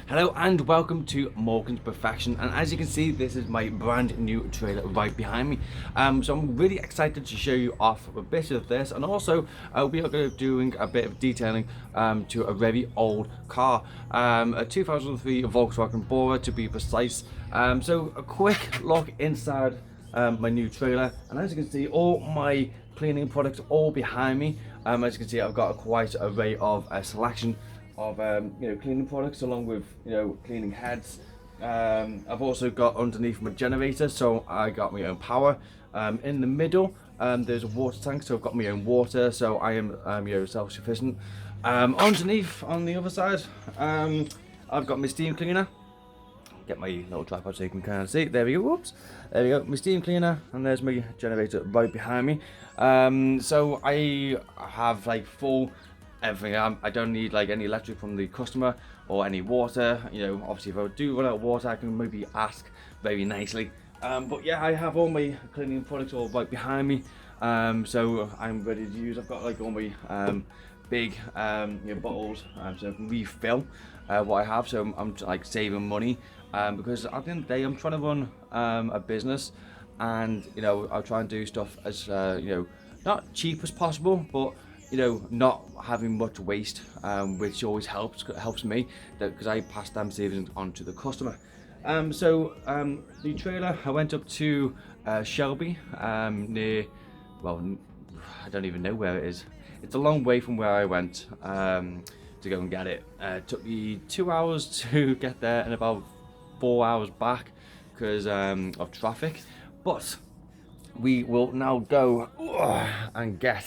Hello and welcome to Morgan's Perfection, and as you can see, this is my brand new trailer right behind me. So I'm really excited to show you off a bit of this, and also we are going to be doing a bit of detailing to a very old car, a 2003 Volkswagen Bora to be precise. So a quick look inside my new trailer, and as you can see, all my cleaning products all behind me. As you can see, I've got quite an array of selection of cleaning products, along with cleaning heads. I've also got underneath my generator, so I got my own power. In the middle there's a water tank, so I've got my own water, so I am self-sufficient. Underneath on the other side, I've got my steam cleaner. Get my little tripod so you can kind of see. There we go. Whoops. There we go. My steam cleaner, and there's my generator right behind me. So I have like full everything. I don't need like any electric from the customer or any water. Obviously, if I do run out of water, I can maybe ask very nicely. But yeah, I have all my cleaning products all right behind me. So I'm ready to use. I've got like all my big bottles, so I can refill what I have. So I'm like saving money, because at the end of the day, I'm trying to run a business, and I'll try and do stuff as not cheap as possible, but not having much waste, which always helps me, because I pass them savings on to the customer. The trailer, I went up to Shelby, near, well, I don't even know where it is. It's a long way from where I went to go and get it. It took me 2 hours to get there and about 4 hours back because of traffic. But we will now go and get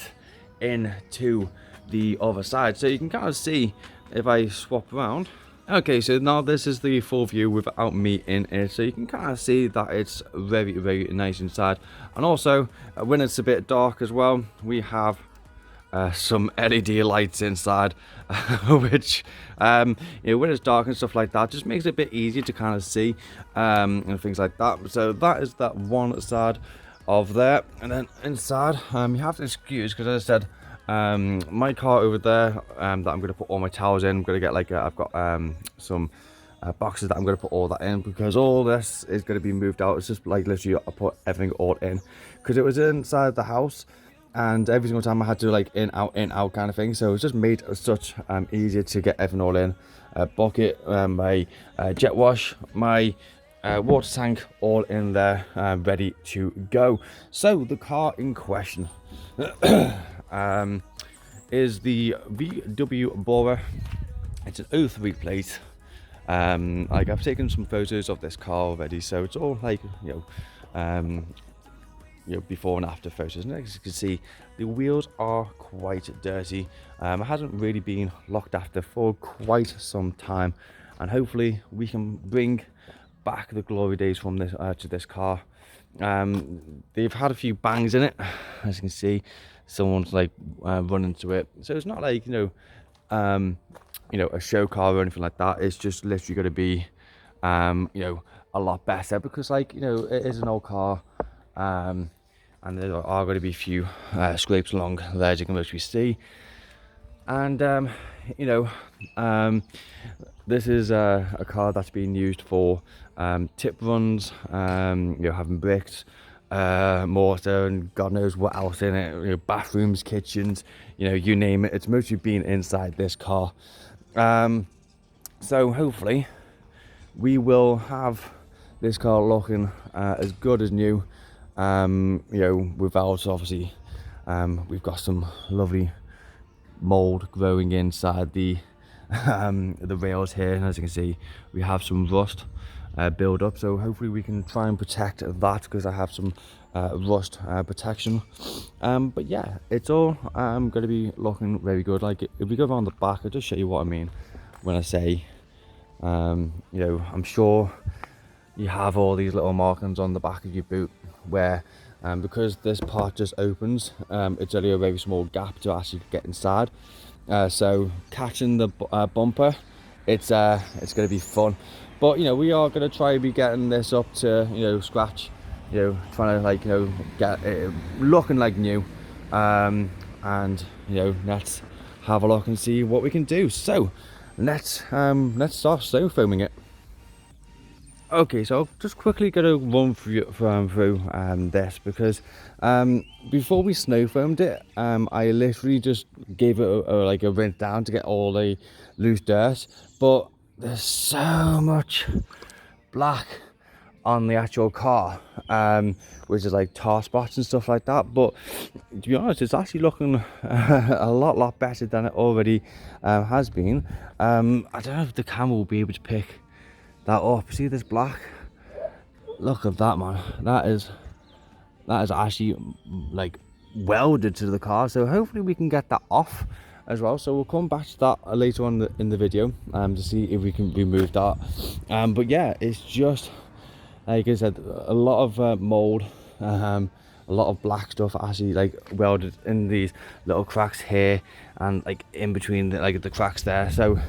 into the other side, so you can kind of see if I swap around. Okay, so now this is the full view without me in it, so you can kind of see that it's very, very nice inside. And also, when it's a bit dark as well, we have some LED lights inside, which when it's dark and stuff like that, just makes it a bit easier to kind of see and things like that. So that is that one side of there, and then inside you have to excuse, because as I said, my car over there that I'm going to put all my towels in. I'm going to get like I've got some boxes that I'm going to put all that in, because all this is going to be moved out. It's just like literally I put everything all in, because it was inside the house, and every single time I had to like in out kind of thing, so it's just made such easier to get everything all in. Bucket, my jet wash, my water tank, all in there, ready to go. So the car in question is the VW Bora. It's an 03 plate. Like I've taken some photos of this car already, so it's all like before and after photos. And as you can see, the wheels are quite dirty. It hasn't really been looked after for quite some time, and hopefully we can bring back the glory days from this to this car. They've had a few bangs in it, as you can see. Someone's like run into it, so it's not like a show car or anything like that. It's just literally going to be a lot better, because like it is an old car, and there are going to be a few scrapes along there, as you can mostly see. And this is a car that's being used for tip runs, having bricks, mortar, and God knows what else in it, bathrooms, kitchens, you name it. It's mostly been inside this car. So hopefully we will have this car looking as good as new, without, obviously, we've got some lovely mold growing inside the rails here, and as you can see, we have some rust build up, so hopefully we can try and protect that, because I have some rust protection. But yeah, it's all going to be looking very good. Like if we go around the back, I'll just show you what I mean when I say I'm sure you have all these little markings on the back of your boot where because this part just opens, it's only a very small gap to actually get inside. So catching the bumper, it's going to be fun. But we are going to try and be getting this up to scratch, trying to like get it looking like new, and let's have a look and see what we can do. So let's start snow foaming it. Okay, so I'll just quickly going to run through this, because before we snow foamed it, I literally just gave it like a rinse down to get all the loose dirt, but there's so much black on the actual car, which is like tar spots and stuff like that. But to be honest, it's actually looking a lot better than it already has been. I don't know if the camera will be able to pick that up. See this black? Look at that, man. That is actually like welded to the car, so hopefully we can get that off as well. So we'll come back to that later on in the video to see if we can remove that. But yeah, it's just like I said, a lot of mold, a lot of black stuff actually like welded in these little cracks here and like in between the cracks there. So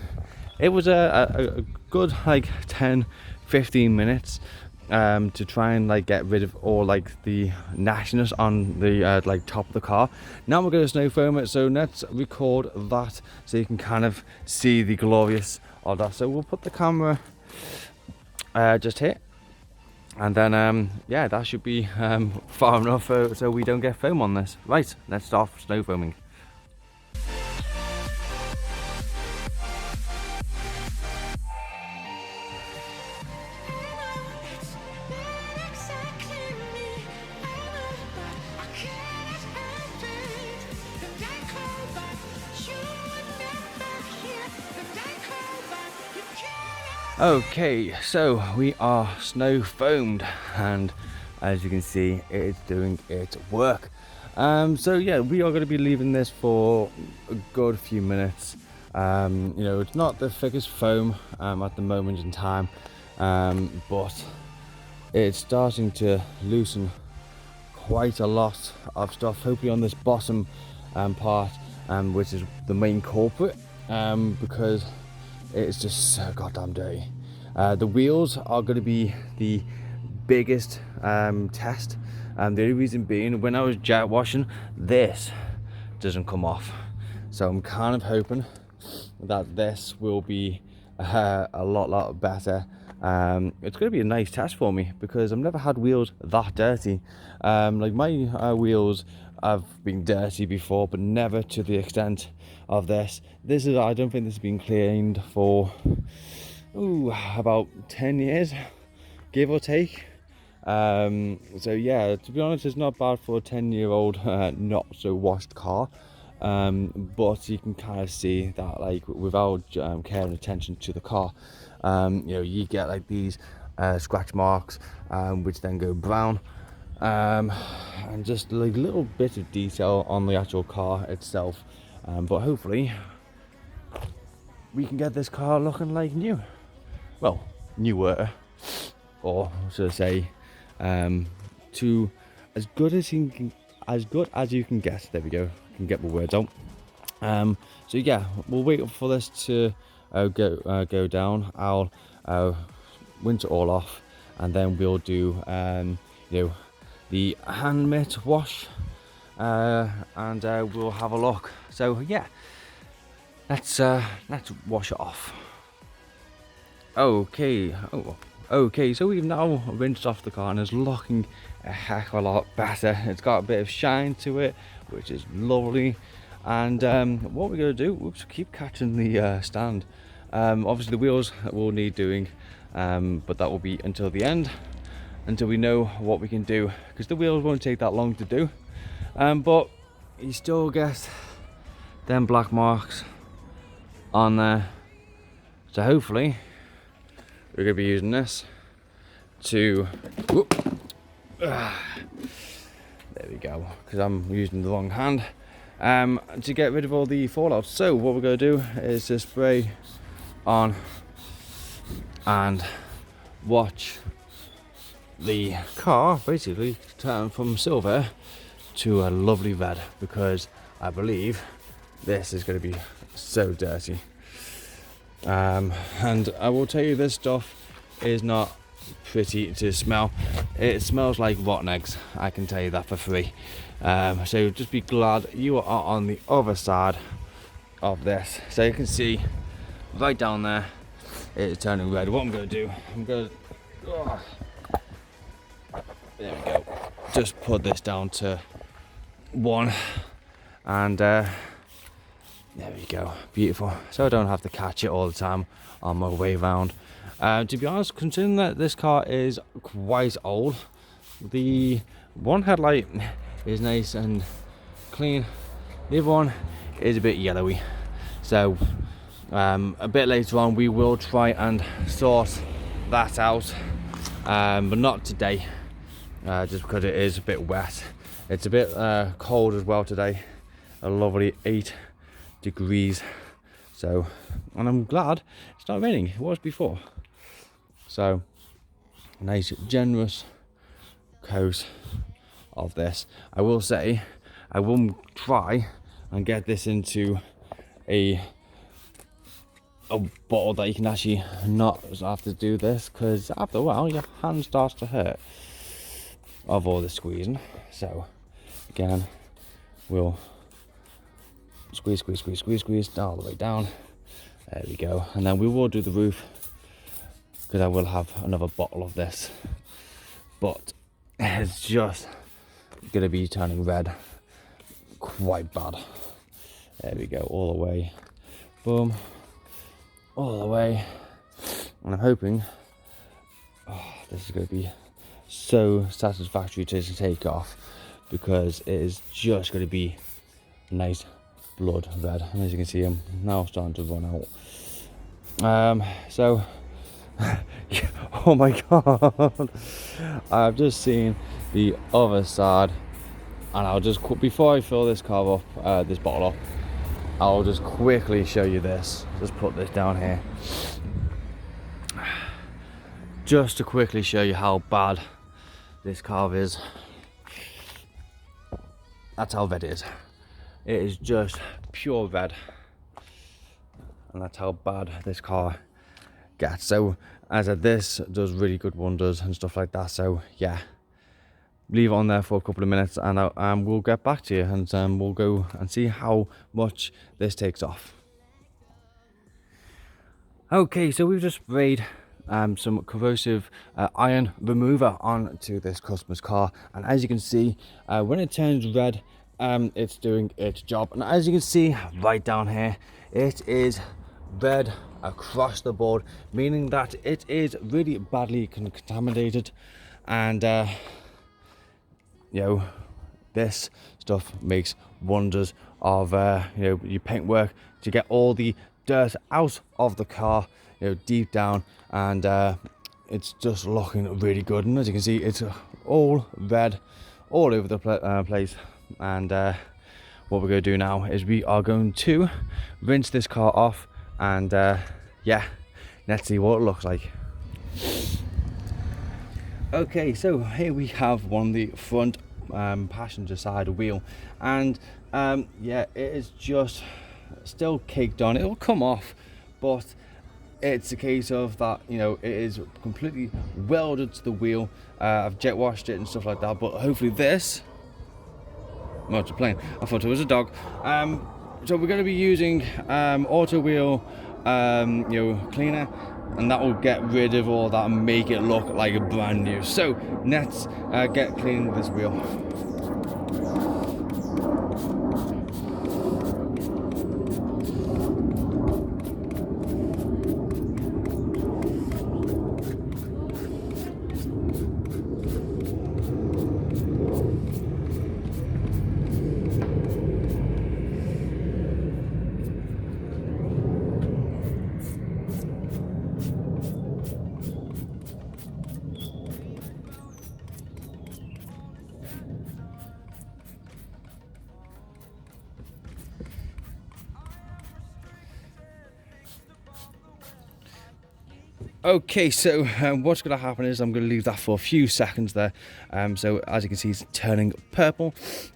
it was a good like 10-15 minutes to try and like get rid of all like the nastiness on the like top of the car. Now we're going to snow foam it, so let's record that so you can kind of see the glorious of that. So we'll put the camera just here, and then yeah, that should be far enough so we don't get foam on this. Right, let's start snow foaming. Okay, so we are snow foamed, and as you can see, it's doing its work. So yeah, we are going to be leaving this for a good few minutes. You know, it's not the thickest foam at the moment in time, but it's starting to loosen quite a lot of stuff, hopefully on this bottom part, which is the main culprit, because it's just so goddamn dirty. The wheels are going to be the biggest test, and the only reason being, when I was jet washing, this doesn't come off. So I'm kind of hoping that this will be a lot better. It's going to be a nice test for me, because I've never had wheels that dirty. Like my wheels have been dirty before, but never to the extent of this. I don't think this has been cleaned for about 10 years, give or take. So yeah, to be honest, it's not bad for a 10-year-old not so washed car, but you can kind of see that, like, without care and attention to the car, you know, you get like these scratch marks, which then go brown, and just like little bit of detail on the actual car itself. But hopefully we can get this car looking like new. Well, newer, or should I say, to as good as you can get. There we go. Can get the words out. So yeah, we'll wait for this to go down. I'll rinse it all off, and then we'll do you know, the hand mitt wash, and we'll have a look. So yeah, let's wash it off. Okay, so we've now rinsed off the car, and it's looking a heck of a lot better. It's got a bit of shine to it, which is lovely. And what we're going to do, we'll keep catching the stand. Obviously the wheels will need doing, but that will be until the end, until we know what we can do, because the wheels won't take that long to do. But you still get them black marks on there, so hopefully we're going to be using this to there we go, because I'm using the wrong hand, to get rid of all the fallout. So what we're going to do is just spray on and watch the car basically turn from silver to a lovely red, because I believe this is going to be so dirty. And I will tell you, this stuff is not pretty to smell. It smells like rotten eggs, I can tell you that for free. So just be glad you are on the other side of this, so you can see right down there. It is turning red. What I'm going to do, I'm going to, there we go, just put this down to 1, and there we go, beautiful. So I don't have to catch it all the time on my way around. To be honest, considering that this car is quite old, the one headlight is nice and clean, the other one is a bit yellowy. So a bit later on we will try and sort that out, but not today, just because it is a bit wet. It's a bit cold as well today, a lovely 8 degrees. So, and I'm glad it's not raining. It was before. So, nice generous coat of this. I will say, I will try and get this into a bottle that you can actually not have to do this, because after a while your hand starts to hurt of all the squeezing. So again, we'll squeeze all the way down. There we go. And then we will do the roof, because I will have another bottle of this, but it's just gonna be turning red quite bad. There we go, all the way, boom, all the way. And I'm hoping this is going to be so satisfactory to take off, because it is just going to be nice blood red. And as you can see, I'm now starting to run out. So oh my god, I've just seen the other side, and I'll just before I fill this car up, this bottle up, I'll just quickly show you this. Just put this down here, just to quickly show you how bad this car is. That's how red it is. It is just pure red, and that's how bad this car gets. So as I said, this does really good wonders and stuff like that. So yeah, leave it on there for a couple of minutes, and we'll get back to you, and we'll go and see how much this takes off. Okay, so we've just sprayed some corrosive iron remover onto this customer's car, and as you can see, when it turns red, it's doing its job. And as you can see right down here, it is red across the board, meaning that it is really badly contaminated. And you know, this stuff makes wonders of you know, your paint work to get all the dirt out of the car, you know, deep down, and it's just looking really good. And as you can see, it's all red all over the place. And what we're going to do now is we are going to rinse this car off, and yeah, let's see what it looks like. Okay, so here we have on the front passenger side wheel, and yeah, it is just still caked on. It will come off, but it's a case of that, you know, it is completely welded to the wheel. I've jet washed it and stuff like that, but hopefully this, well, it's a plane, I thought it was a dog. So we're going to be using auto wheel you know, cleaner, and that will get rid of all that and make it look like a brand new. So let's get cleaning this wheel. Okay, so what's going to happen is I'm going to leave that for a few seconds there. So as you can see, it's turning purple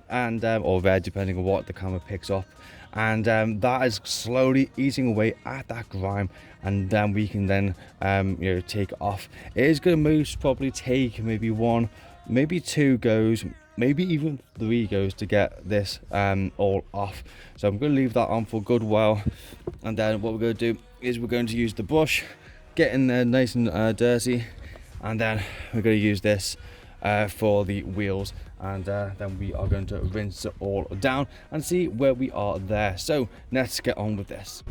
and or red, depending on what the camera picks up, and that is slowly eating away at that grime, and we can then you know, take it off. It is going to most probably take maybe 1, maybe 2 goes, maybe even 3 goes to get this all off. So I'm going to leave that on for a good while, and then what we're going to do is we're going to use the brush, get in there nice and dirty, and then we're going to use this for the wheels, and then we are going to rinse it all down and see where we are there. So let's get on with this.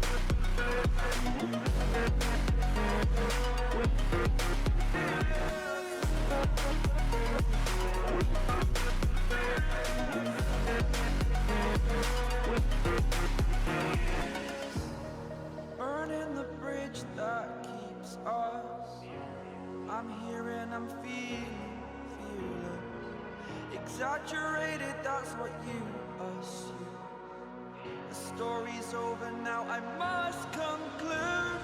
Burning the bridge that keeps us. I'm here and I'm feeling fearless. Exaggerated, that's what you assume. The story's over now, I must conclude.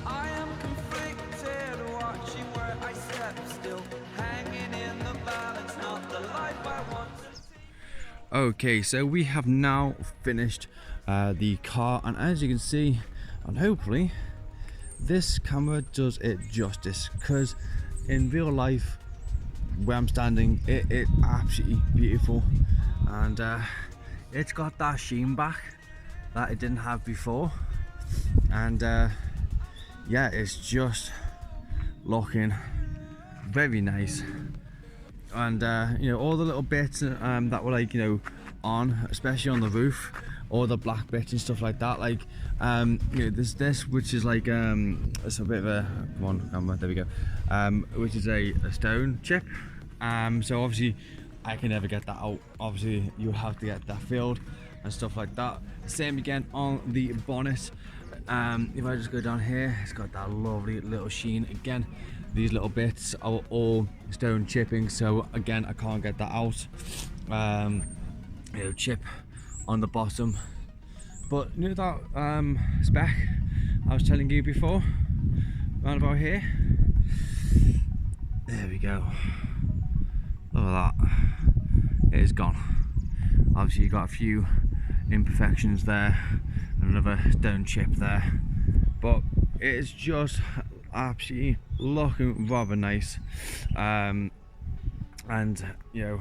I am conflicted, watching where I step still, hanging in the balance, not the life I want to see. Okay, so we have now finished the car, and as you can see, and hopefully this camera does it justice, because in real life where I'm standing, it's absolutely beautiful, and it's got that sheen back that it didn't have before, and yeah, it's just looking very nice. And you know, all the little bits that were like, you know, on, especially on the roof, all the black bits and stuff like that, like you know, there's this which is like it's a bit of a, come on camera, there we go, which is a stone chip, so obviously I can never get that out. Obviously you have to get that filled and stuff like that. Same again on the bonnet. If I just go down here, it's got that lovely little sheen again. These little bits are all stone chipping, so again I can't get that out. You know, chip on the bottom, but you know that speck I was telling you before, round about here, there we go. Look at that, it is gone. Obviously you got a few imperfections there, another stone chip there, but it is just absolutely looking rather nice, and you know,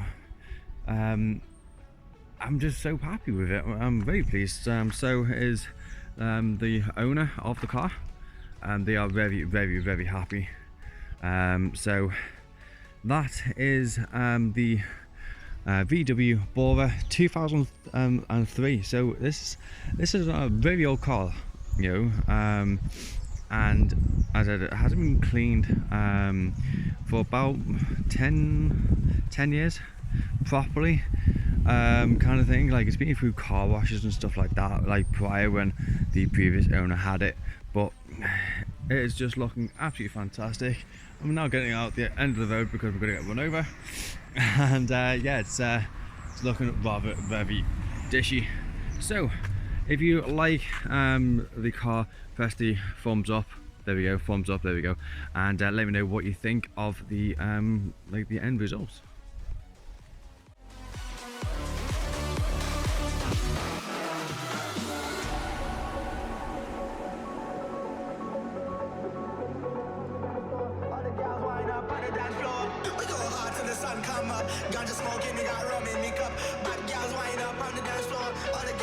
I'm just so happy with it. I'm very pleased. So is the owner of the car, and they are very happy. So that is the VW Bora 2003. So this is a very old car, you know, and as I said, it hasn't been cleaned for about 10 years properly, kind of thing. Like, it's been through car washes and stuff like that, like prior when the previous owner had it, but it is just looking absolutely fantastic. I'm now getting out the end of the road because we're going to get run over, and yeah, it's looking rather very dishy. So if you like the car, press the thumbs up. There we go, thumbs up, there we go, and let me know what you think of the like the end results. Ganja smoking, they got rum in me cup. Bad girls wind up on the dance floor. All the